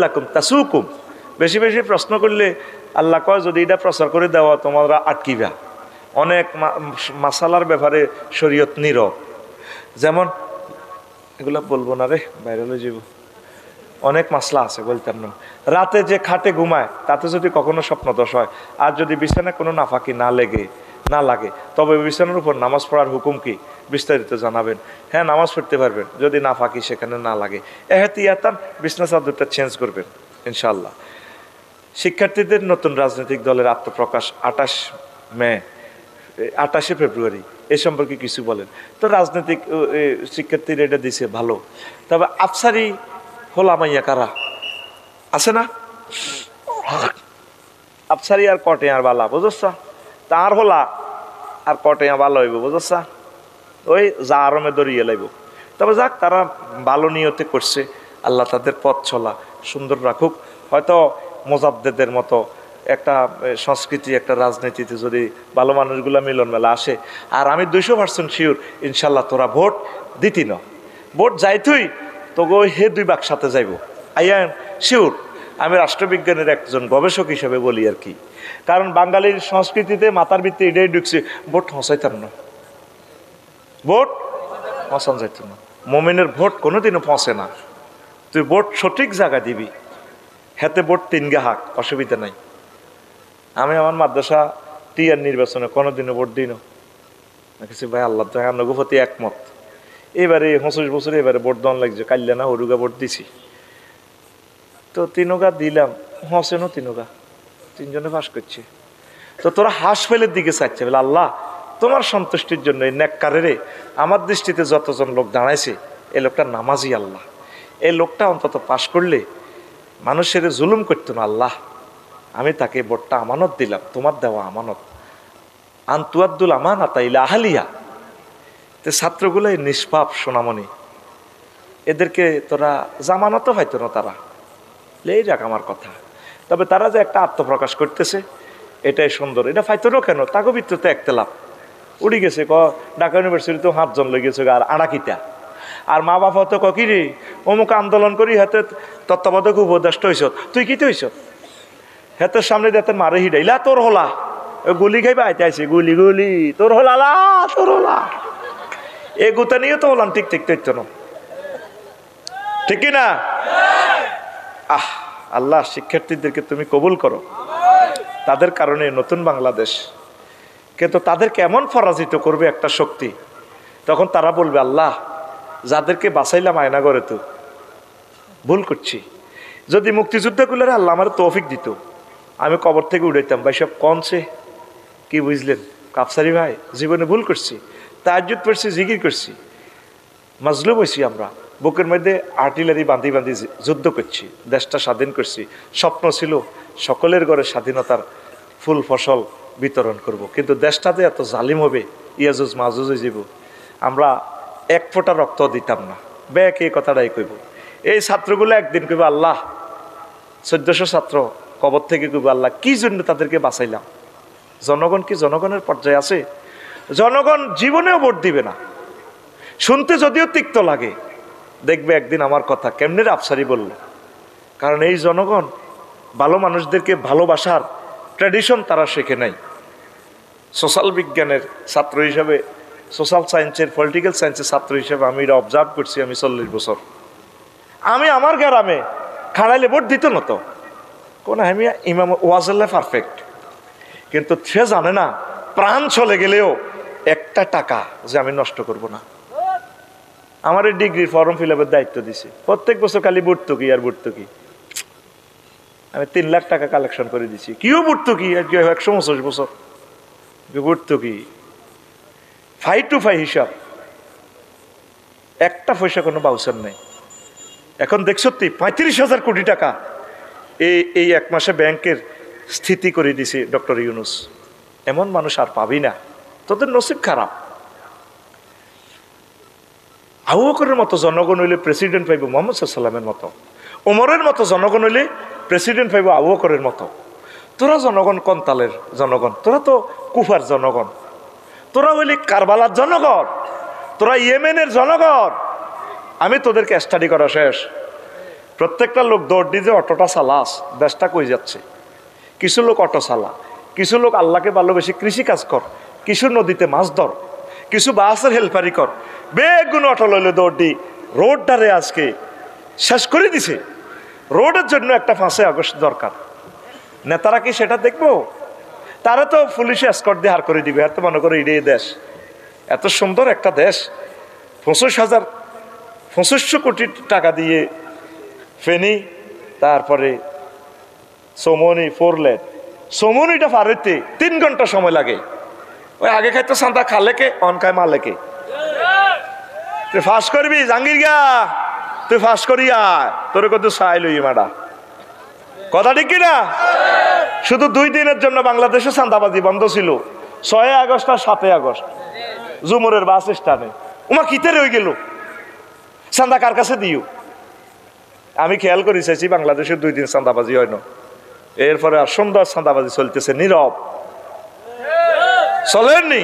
লাকুম তাসুকুম, বেশি বেশি প্রশ্ন করলে আল্লাহ কয় যদি এটা প্রচার করে দেওয়া তোমরা আটকিবা। অনেক মাসালার ব্যাপারে শরীয়ত নীরব, যেমন এগুলা বলবো না রে, বাইরে লয়ে যাব। অনেক মাসলা আছে বলতাম না। রাতে যে খাটে ঘুমায় তাতে যদি কখনো স্বপ্নদোষ হয়, আর যদি বিছানায় কোনো নাফাকি না লাগে তবে বিছানার উপর নামাজ পড়ার হুকুম কি বিস্তারিত জানাবেন। হ্যাঁ, নামাজ পড়তে পারবেন যদি নাফাকি সেখানে না লাগে। এহতিয়াতান বিছনা চাদরটা চেঞ্জ করবেন ইনশাআল্লাহ। শিক্ষার্থীদের নতুন রাজনৈতিক দলের আত্মপ্রকাশ 28 ফেব্রুয়ারি, এ সম্পর্কে কিছু বলেন তো। রাজনৈতিক শিক্ষার্থীরা এটা দিছে ভালো, তবে আফসারি হোলা মাইয়া কারা আছে না, আফসারি আর কটে আর বালা বুঝছা, তার হোলা আর কটে ভালো হইব বুঝছা, ওই যা আরমে দরিয়ে লাইব। তবে যাক, তারা ভালো নিয়তে করছে, আল্লাহ তাদের পথ চলা সুন্দর রাখুক। হয়তো মোজাদ্দেদের মতো একটা সংস্কৃতি, একটা রাজনীতিতে যদি ভালো মানুষগুলো মিলন মেলা আসে, আর আমি 200% শিওর ইনশাল্লাহ তোরা ভোট দিতি না, ভোট যাইতুই তোকে হে 2 বাক সাথে যাইব। আইয়ান শিওর, আমি রাষ্ট্রবিজ্ঞানের একজন গবেষক হিসেবে বলি আর কি। কারণ বাঙালির সংস্কৃতিতে মাথার ভিত্তি এটাই ঢুকছে, ভোট হসাইতাম না, ভোট হসান যাইত না। মোমেনের ভোট কোনোদিনও পৌঁছে না। তুই ভোট সঠিক জায়গা দিবি, হাতে ভোট 3 গা হাক, অসুবিধা নাই। আমি আমার মাদ্রাসা টিয়ার নির্বাচনে কোনোদিনও ভোট দিই না কিছু। ভাই আল্লাহ তো নগুপতি একমত। এবারে 25 বছর এবারে ভোট দেওয়ান লাগছে, কাল্লা না হরুগা ভোট দিছি তো 3 গা দিলাম, হসেনও 3 গা, 3 জনে পাস করছে। তো তোরা হাঁস ফেলের দিকে চাইছে বলে আল্লাহ তোমার সন্তুষ্টির জন্য এই নেককারেরে আমার দৃষ্টিতে যতজন লোক দাঁড়াইছে, এই লোকটা নামাজি আল্লাহ, এই লোকটা অন্তত পাশ করলে মানুষের জুলুম করতো না আল্লাহ, আমি তাকে ভোটটা আমানত দিলাম, তোমার দেওয়া আমানত। আন্তুয়াদ্দুল আমানাতা ইলা আহলিহা। তো ছাত্রগুলোই নিষ্পাপ সোনামণি, এদেরকে তোরা জামানতও হয়তো না, তারা এই যাক আমার কথা। তবে তারা যে একটা আত্মপ্রকাশ করতেছে এটাই সুন্দর। এটা ফাইতরও কেন, তাকে ভিতরতে একতেলাপ উড়ি গেছে। ঢাকা ইউনিভার্সিটিতেও 5 জন লেগে গেছে, আর আড়াকিটা। আর মা বাবা তো কিরে অমুক আন্দোলন করি হাতে তত্ত্বাবধায়ক উপদেষ্টা হইস, তুই কি হইস, হাতের সামনে দিয়ে মারে হিডাইলা তোর হলা, গুলি খাইবা আইতে আইসি, গুলি গুলি তোর হলা লা তোর হলা, এ গুতা নিয়ে তো হলাম ঠিক ঠিক তো না, ঠিক না? আল্লাহ শিক্ষার্থীদেরকে তুমি কবুল করো, তাদের কারণে নতুন বাংলাদেশ। কিন্তু তাদেরকে এমন পরাজিত করবে একটা শক্তি, তখন তারা বলবে আল্লাহ যাদেরকে বাঁচাইলাম আয়না করে তো ভুল করছি। যদি মুক্তিযুদ্ধগুলোর আল্লাহ আমার তৌফিক দিত, আমি কবর থেকে উঠাইতাম, ভাই সব কনছে কি বুঝলেন কাফসারি ভাই, জীবনে ভুল করছি, তাহাজ্জুদ পড়ছি, জিকির করছি, মাজলুম হয়েছি আমরা, বুকের মধ্যে আর্টিলারি বাঁধি বাঁধি যুদ্ধ করছি, দেশটা স্বাধীন করছি। স্বপ্ন ছিল সকলের ঘরে স্বাধীনতার ফুল ফসল বিতরণ করব, কিন্তু দেশটাতে এত জালিম হবে, ইয়াজুজ মাজুজ হয়ে যাব, আমরা 1 ফোঁটা রক্ত দিতাম না। ব্যাক এই কথাটাই কইব। এই ছাত্রগুলো একদিন কইব আল্লাহ, 1400 ছাত্র কবর থেকে কইব আল্লাহ কি জন্য তাদেরকে বাঁচাইলাম। জনগণ কি জনগণের পর্যায়ে আছে? জনগণ জীবনেও ভোট দিবে না, শুনতে যদিও তিক্ত লাগে, দেখবে একদিন আমার কথা কেমনে আফসারি বলল। কারণ এই জনগণ ভালো মানুষদেরকে ভালোবাসার ট্র্যাডিশন তারা শেখে নাই। সোশ্যাল বিজ্ঞানের ছাত্র হিসাবে, সোশ্যাল সায়েন্সের, পলিটিক্যাল সায়েন্সের ছাত্র হিসাবে আমি এটা অবজার্ভ করছি। আমি 40 বছর, আমি আমার গ্রামে খাড়াইলে ভোট দিত না তো কোন আমি ইমাম ওয়াজল্লা পারফেক্ট, কিন্তু সে জানে না প্রাণ চলে গেলেও একটা টাকা যে আমি নষ্ট করব না। আমার এই ডিগ্রির ফর্ম ফিল আপের দায়িত্ব দিছে, প্রত্যেক বছর খালি ভর্তুকি আর ভর্তুকি। আমি 3 লাখ টাকা কালেকশন করে দিছি, কিও ভর্তুকি আর কি 125 বছর ভর্তুকি, 5 to 5 হিসাব, একটা পয়সা কোনো বাউচার নেই। এখন দেখছো 35,000 কোটি টাকা এই 1 মাসে ব্যাংকের স্থিতি করে দিছে ডক্টর ইউনুস। এমন মানুষ আর পাবি না, তোদের নসিব খারাপ। আবু বকরের মতো জনগণ হইলে প্রেসিডেন্ট পাইব মোহাম্মদ সাল্লামের মতো, ওমরের মতো জনগণ হইলে প্রেসিডেন্ট পাইব আবু বকরের মতো। তোরা জনগণ কোন তালের জনগণ? তোরা তো কুফার জনগণ, তোরা হইলি কারবালার জনগণ, তোরা ইয়েমেনের জনগণ। আমি তোদেরকে স্টাডি করা শেষ, প্রত্যেকটা লোক দৌড় দিয়ে যে অটোটা চালাস, দেশটা কই যাচ্ছে। কিছু লোক অটো চালা, কিছু লোক আল্লাহকে ভালোবেসে কৃষি কাজ কর, কিছু নদীতে মাছ ধর, কিছু বাসের হেল্পারি কর, বেগুন অটো লইলে দৌড় দি রোডটারে আজকে শেষ করে দিছে। রোডের জন্য একটা 5 আগস্ট দরকার। নেতারা কি সেটা দেখবো? তারা তো পুলিশে এসকর্ট দিয়ে হার করে দিবে। আর তো মনে করো এই দেশ, এত সুন্দর একটা দেশ, 25,000 কোটি টাকা দিয়ে ফেনী, তারপরে সোমনি 4 লেন, সোমনিটা পারেতে 3 ঘন্টা সময় লাগে। ওই আগে খাইতো সান্দা খালেকে, অন খায় মালেকে। তুই ফাঁস করবি জাঙ্গির গা, তুই ফাঁস করিয়া তোর কত চাই লই মাডা, কথা ঠিক কিনা? শুধু 2 দিনের জন্য বাংলাদেশে চাঁদাবাজি বন্ধ ছিল, 6 আগস্ট আর 7 আগস্ট জুমুরের বাস স্ট্যান্ডে। উমা কিতে রয়ে গেল, চাঁদা কার কাছে দিও? আমি খেয়াল করে চাইছি বাংলাদেশে 2 দিন চাঁদাবাজি হয় না, এরপরে আর সুন্দর চাঁদাবাজি চলতেছে, নীরব চলেননি।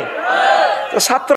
ছাত্র